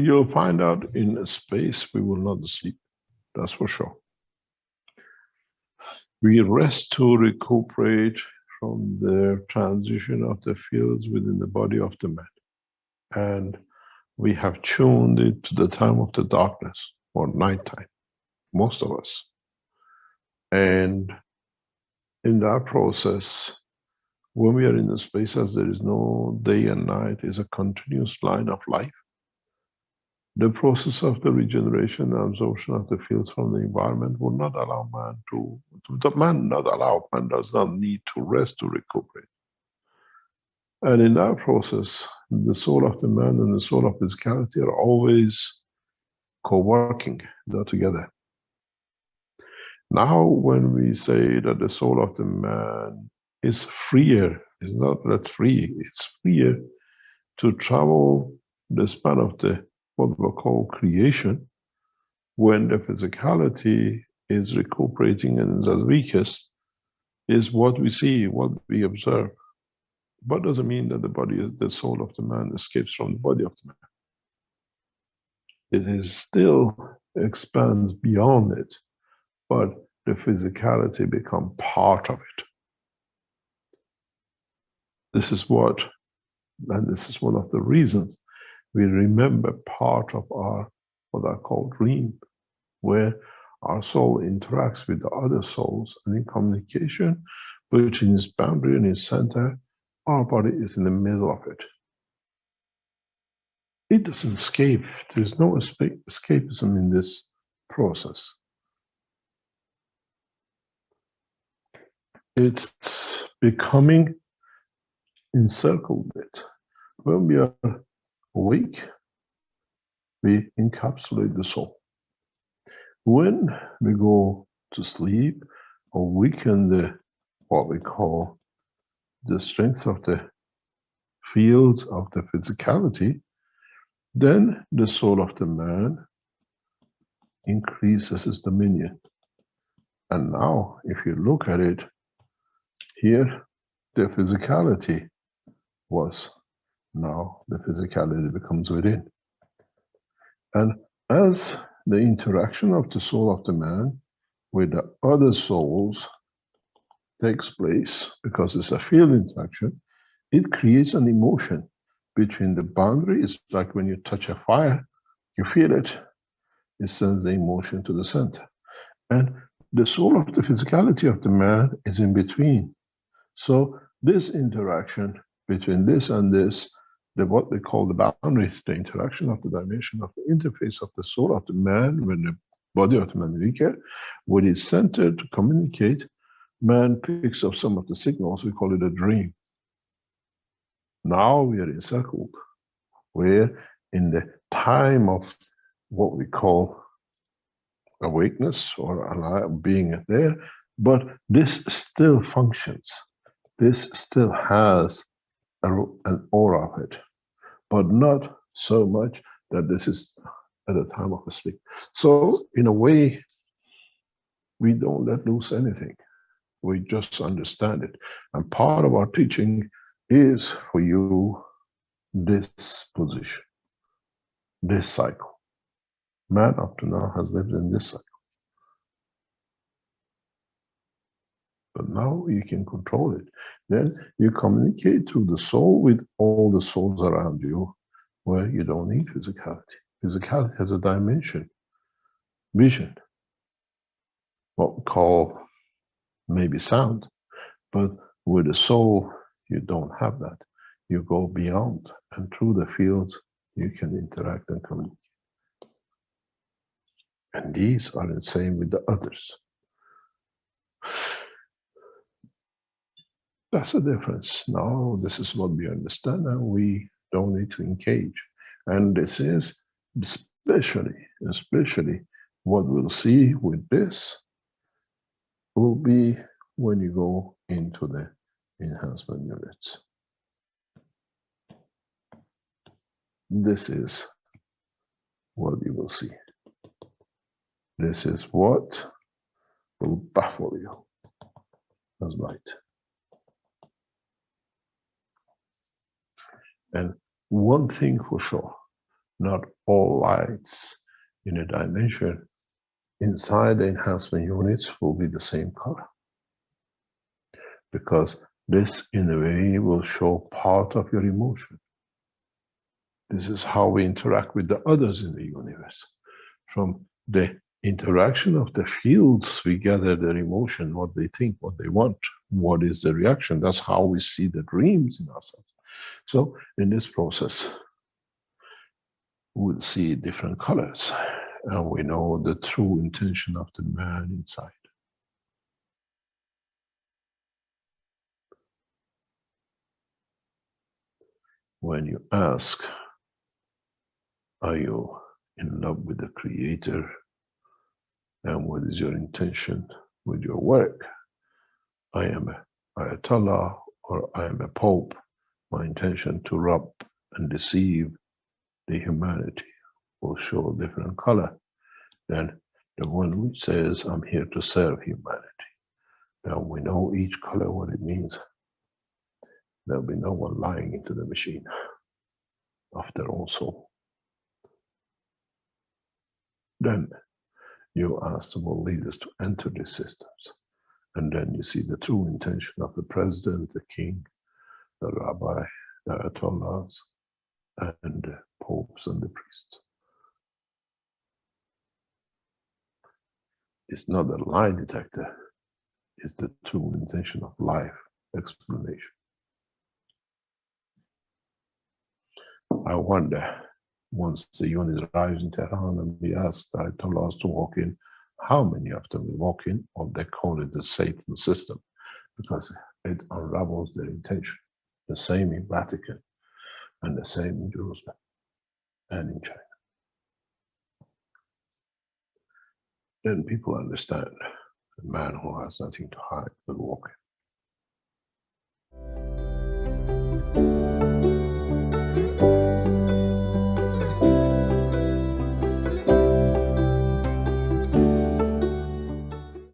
You'll find out in a space we will not sleep, that's for sure. We rest to recuperate from the transition of the fields within the body of the man. And we have tuned it to the time of the darkness or nighttime, most of us. And in that process, when we are in the spaces, there is no day and night, it's a continuous line of life. The process of the regeneration and absorption of the fields from the environment will not allow man man does not need to rest to recuperate. And in that process, the soul of the man and the soul of physicality are always co-working, they're together. Now, when we say that the soul of the man is freer, it's not that free, it's freer to travel the span of the what we call creation, when the physicality is recuperating and is at weakest, is what we see, what we observe. But doesn't mean that the body, the soul of the man escapes from the body of the man. It is still expands beyond it, but the physicality becomes part of it. This is what, and this is one of the reasons we remember part of our, what I call dream, where our soul interacts with the other souls, and in communication between its boundary and its center, our body is in the middle of it. It doesn't escape. There's no escapism in this process. It's becoming encircled with it. When we are awake, we encapsulate the soul. When we go to sleep or weaken the, what we call the strength of the fields of the physicality, then the soul of the man increases its dominion. And now, if you look at it, here the physicality was, now the physicality becomes within. And as the interaction of the soul of the man with the other souls takes place, because it's a field interaction, it creates an emotion between the boundary. It's like when you touch a fire, you feel it, it sends the emotion to the center. And the soul of the physicality of the man is in between. So this interaction between this and this, what they call the boundary, the interaction of the dimension of the interface of the soul of the man when the body of the man is weaker, when it's centered to communicate, man picks up some of the signals, we call it a dream. Now we are encircled, where in the time of what we call awakeness or alive, being there, but this still functions. This still has an aura of it, but not so much that this is at the time of the sleep. So in a way, we don't let loose anything. We just understand it. And part of our teaching is for you this position, this cycle. Man up to now has lived in this cycle. But now you can control it. Then you communicate through the soul with all the souls around you, where you don't need physicality. Physicality has a dimension, vision, what we call maybe sound, but with the soul, you don't have that. You go beyond, and through the fields, you can interact and communicate. And these are the same with the others. That's the difference. Now, this is what we understand, and we don't need to engage. And this is especially what we'll see with this will be when you go into the enhancement units. This is what you will see. This is what will baffle you as light. And one thing for sure, not all lights in a dimension inside the enhancement units will be the same color, because this in a way will show part of your emotion. This is how we interact with the others in the universe. From the interaction of the fields, we gather their emotion, what they think, what they want, what is the reaction. That's how we see the dreams in ourselves. So in this process, we'll see different colors, and we know the true intention of the man inside. When you ask, are you in love with the Creator, and what is your intention with your work? I am an Ayatollah, or I am a Pope. My intention to rob and deceive the humanity will show a different color than the one which says, I'm here to serve humanity. Now we know each color what it means. There'll be no one lying into the machine after all soul. Then you ask the world leaders to enter these systems. And then you see the true intention of the president, the king, the rabbi, the ayatollahs, and the popes and the priests. It's not a lie detector, it's the true intention of life explanation. I wonder, once the unit arrives in Tehran and we ask the ayatollahs to walk in, how many of them will walk in, or they call it the Satan system, because it unravels their intention. The same in Vatican, and the same in Jerusalem, and in China. Then people understand the man who has nothing to hide will walk in.